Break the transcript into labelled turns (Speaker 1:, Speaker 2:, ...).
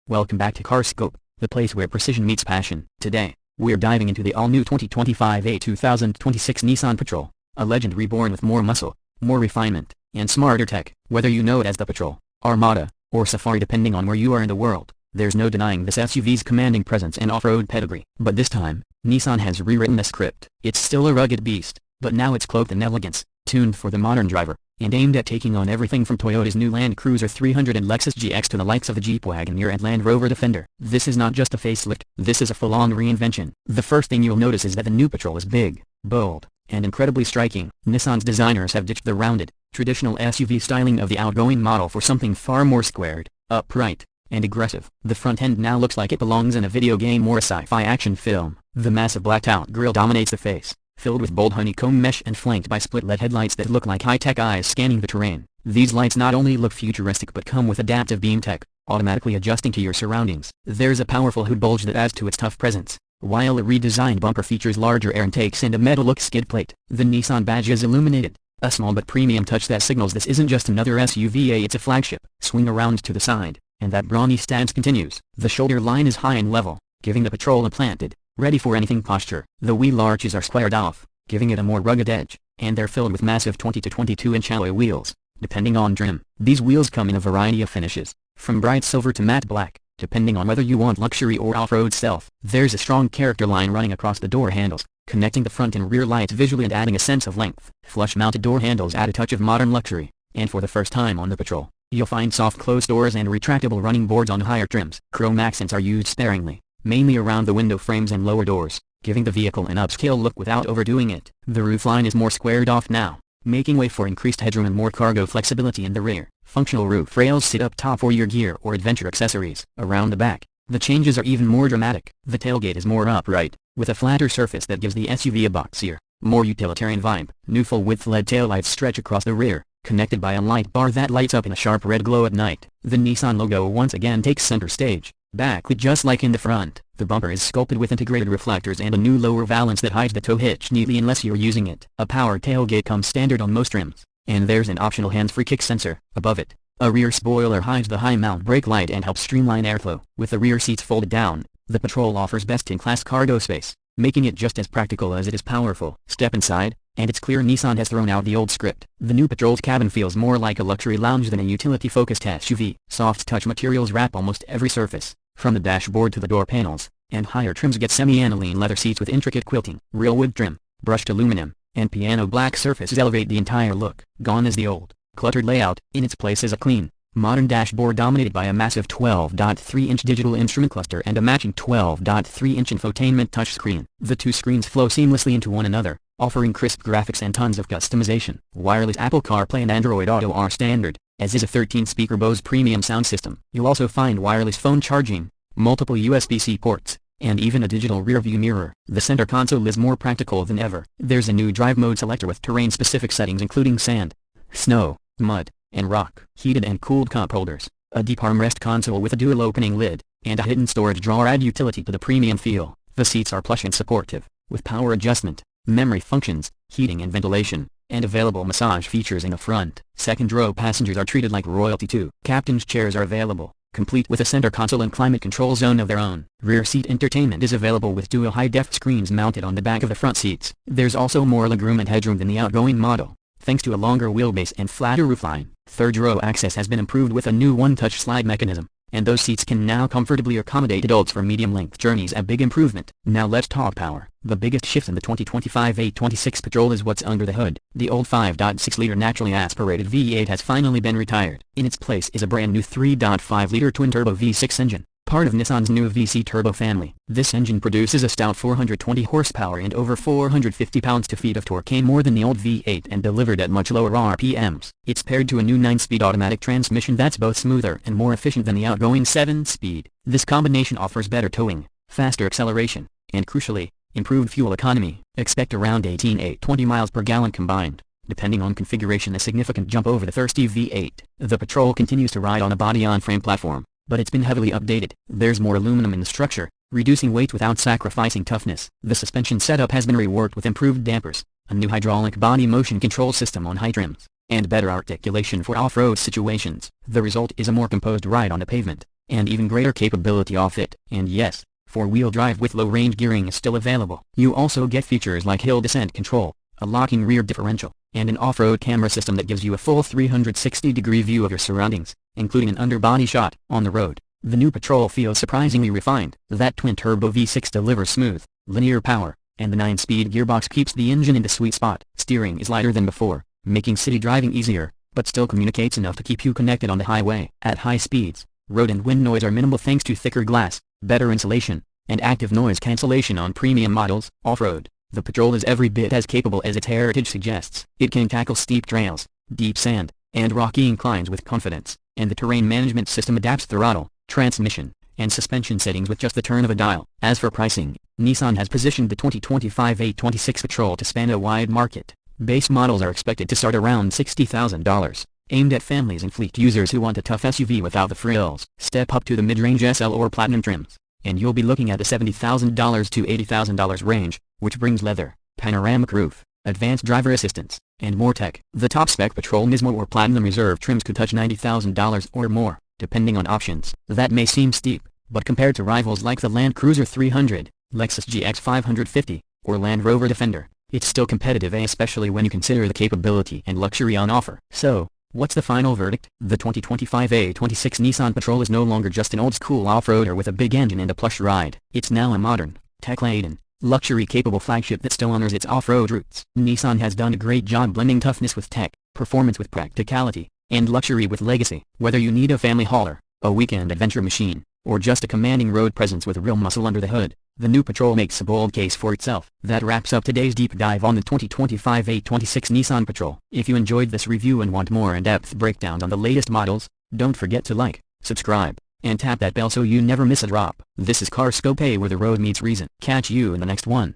Speaker 1: Welcome back to CarScope, the place where precision meets passion. Today, we're diving into the all-new 2025 2026 Nissan Patrol, a legend reborn with more muscle, more refinement, and smarter tech. Whether you know it as the Patrol, Armada, or Safari depending on where you are in the world, there's no denying this SUV's commanding presence and off-road pedigree. But this time, Nissan has rewritten the script. It's still a rugged beast, but now it's cloaked in elegance, tuned for the modern driver, and aimed at taking on everything from Toyota's new Land Cruiser 300 and Lexus GX to the likes of the Jeep Wagoneer and Land Rover Defender. This is not just a facelift, this is a full-on reinvention. The first thing you'll notice is that the new Patrol is big, bold, and incredibly striking. Nissan's designers have ditched the rounded, traditional SUV styling of the outgoing model for something far more squared, upright, and aggressive. The front end now looks like it belongs in a video game or a sci-fi action film. The massive blacked-out grille dominates the face, filled with bold honeycomb mesh and flanked by split LED headlights that look like high-tech eyes scanning the terrain. These lights not only look futuristic but come with adaptive beam tech, automatically adjusting to your surroundings. There's a powerful hood bulge that adds to its tough presence, while a redesigned bumper features larger air intakes and a metal-look skid plate. The Nissan badge is illuminated, a small but premium touch that signals this isn't just another SUV, it's a flagship. Swing around to the side, and that brawny stance continues. The shoulder line is high and level, giving the Patrol a planted, ready-for-anything posture. The wheel arches are squared off, giving it a more rugged edge, and they're filled with massive 20 to 22-inch alloy wheels, depending on trim. These wheels come in a variety of finishes, from bright silver to matte black, depending on whether you want luxury or off-road stealth. There's a strong character line running across the door handles, connecting the front and rear lights visually and adding a sense of length. Flush-mounted door handles add a touch of modern luxury, and for the first time on the Patrol, you'll find soft close doors and retractable running boards on higher trims. Chrome accents are used sparingly, mainly around the window frames and lower doors, giving the vehicle an upscale look without overdoing it. The roofline is more squared off now, making way for increased headroom and more cargo flexibility in the rear. Functional roof rails sit up top for your gear or adventure accessories. Around the back, the changes are even more dramatic. The tailgate is more upright, with a flatter surface that gives the SUV a boxier, more utilitarian vibe. New full-width LED taillights stretch across the rear, connected by a light bar that lights up in a sharp red glow at night. The Nissan logo once again takes center stage, backlit just like in the front. The bumper is sculpted with integrated reflectors and a new lower valance that hides the tow hitch neatly unless you're using it. A power tailgate comes standard on most trims, and there's an optional hands-free kick sensor. Above it, a rear spoiler hides the high-mount brake light and helps streamline airflow. With the rear seats folded down, the Patrol offers best-in-class cargo space, making it just as practical as it is powerful. Step inside, and it's clear Nissan has thrown out the old script. The new Patrol's cabin feels more like a luxury lounge than a utility-focused SUV. Soft touch materials wrap almost every surface, from the dashboard to the door panels, and higher trims get semi-aniline leather seats with intricate quilting. Real wood trim, brushed aluminum, and piano black surfaces elevate the entire look. Gone is the old, cluttered layout. In its place is a clean, modern dashboard dominated by a massive 12.3-inch digital instrument cluster and a matching 12.3-inch infotainment touchscreen. The two screens flow seamlessly into one another, offering crisp graphics and tons of customization. Wireless Apple CarPlay and Android Auto are standard, as is a 13-speaker Bose premium sound system. You'll also find wireless phone charging, multiple USB-C ports, and even a digital rear-view mirror. The center console is more practical than ever. There's a new drive mode selector with terrain-specific settings including sand, snow, mud, and rock. Heated and cooled cup holders, a deep armrest console with a dual opening lid, and a hidden storage drawer add utility to the premium feel. The seats are plush and supportive, with power adjustment, memory functions, heating and ventilation, and available massage features in the front. Second-row passengers are treated like royalty too. Captain's chairs are available, complete with a center console and climate control zone of their own. Rear seat entertainment is available with dual high-def screens mounted on the back of the front seats. There's also more legroom and headroom than the outgoing model, thanks to a longer wheelbase and flatter roofline. Third-row access has been improved with a new one-touch slide mechanism, and those seats can now comfortably accommodate adults for medium-length journeys, a big improvement. Now let's talk power. The biggest shift in the 2025 2026 Patrol is what's under the hood. The old 5.6-liter naturally aspirated V8 has finally been retired. In its place is a brand new 3.5-liter twin-turbo V6 engine, part of Nissan's new VC Turbo family. This engine produces a stout 420 horsepower and over 450 pounds-to-feet of torque, more than the old V8 and delivered at much lower RPMs. It's paired to a new 9-speed automatic transmission that's both smoother and more efficient than the outgoing 7-speed. This combination offers better towing, faster acceleration, and crucially, improved fuel economy. Expect around 18.820 miles per gallon combined, depending on configuration, a significant jump over the thirsty V8. The Patrol continues to ride on a body-on-frame platform, but it's been heavily updated. There's more aluminum in the structure, reducing weight without sacrificing toughness. The suspension setup has been reworked with improved dampers, a new hydraulic body motion control system on high trims, and better articulation for off-road situations. The result is a more composed ride on the pavement, and even greater capability off it. And yes, four-wheel drive with low-range gearing is still available. You also get features like hill descent control, a locking rear differential, and an off-road camera system that gives you a full 360-degree view of your surroundings, including an underbody shot. On the road, the new Patrol feels surprisingly refined. That twin-turbo V6 delivers smooth, linear power, and the 9-speed gearbox keeps the engine in the sweet spot. Steering is lighter than before, making city driving easier, but still communicates enough to keep you connected on the highway. At high speeds, road and wind noise are minimal thanks to thicker glass, better insulation, and active noise cancellation on premium models. Off-road, the Patrol is every bit as capable as its heritage suggests. It can tackle steep trails, deep sand, and rocky inclines with confidence, and the terrain management system adapts throttle, transmission, and suspension settings with just the turn of a dial. As for pricing, Nissan has positioned the 2025 A26 Patrol to span a wide market. Base models are expected to start around $60,000, aimed at families and fleet users who want a tough SUV without the frills. Step up to the mid-range SL or Platinum trims, and you'll be looking at the $70,000 to $80,000 range, which brings leather, panoramic roof, advanced driver assistance, and more tech. The top-spec Patrol Nismo or Platinum Reserve trims could touch $90,000 or more, depending on options. That may seem steep, but compared to rivals like the Land Cruiser 300, Lexus GX 550, or Land Rover Defender, it's still competitive, especially when you consider the capability and luxury on offer. So, what's the final verdict? The 2025 A26 Nissan Patrol is no longer just an old-school off-roader with a big engine and a plush ride. It's now a modern, tech-laden, luxury-capable flagship that still honors its off-road roots. Nissan has done a great job blending toughness with tech, performance with practicality, and luxury with legacy. Whether you need a family hauler, a weekend adventure machine, or just a commanding road presence with real muscle under the hood, the new Patrol makes a bold case for itself. That wraps up today's deep dive on the 2025 A26 Nissan Patrol. If you enjoyed this review and want more in-depth breakdowns on the latest models, don't forget to like, subscribe, and tap that bell so you never miss a drop. This is Carscope, where the road meets reason. Catch you in the next one.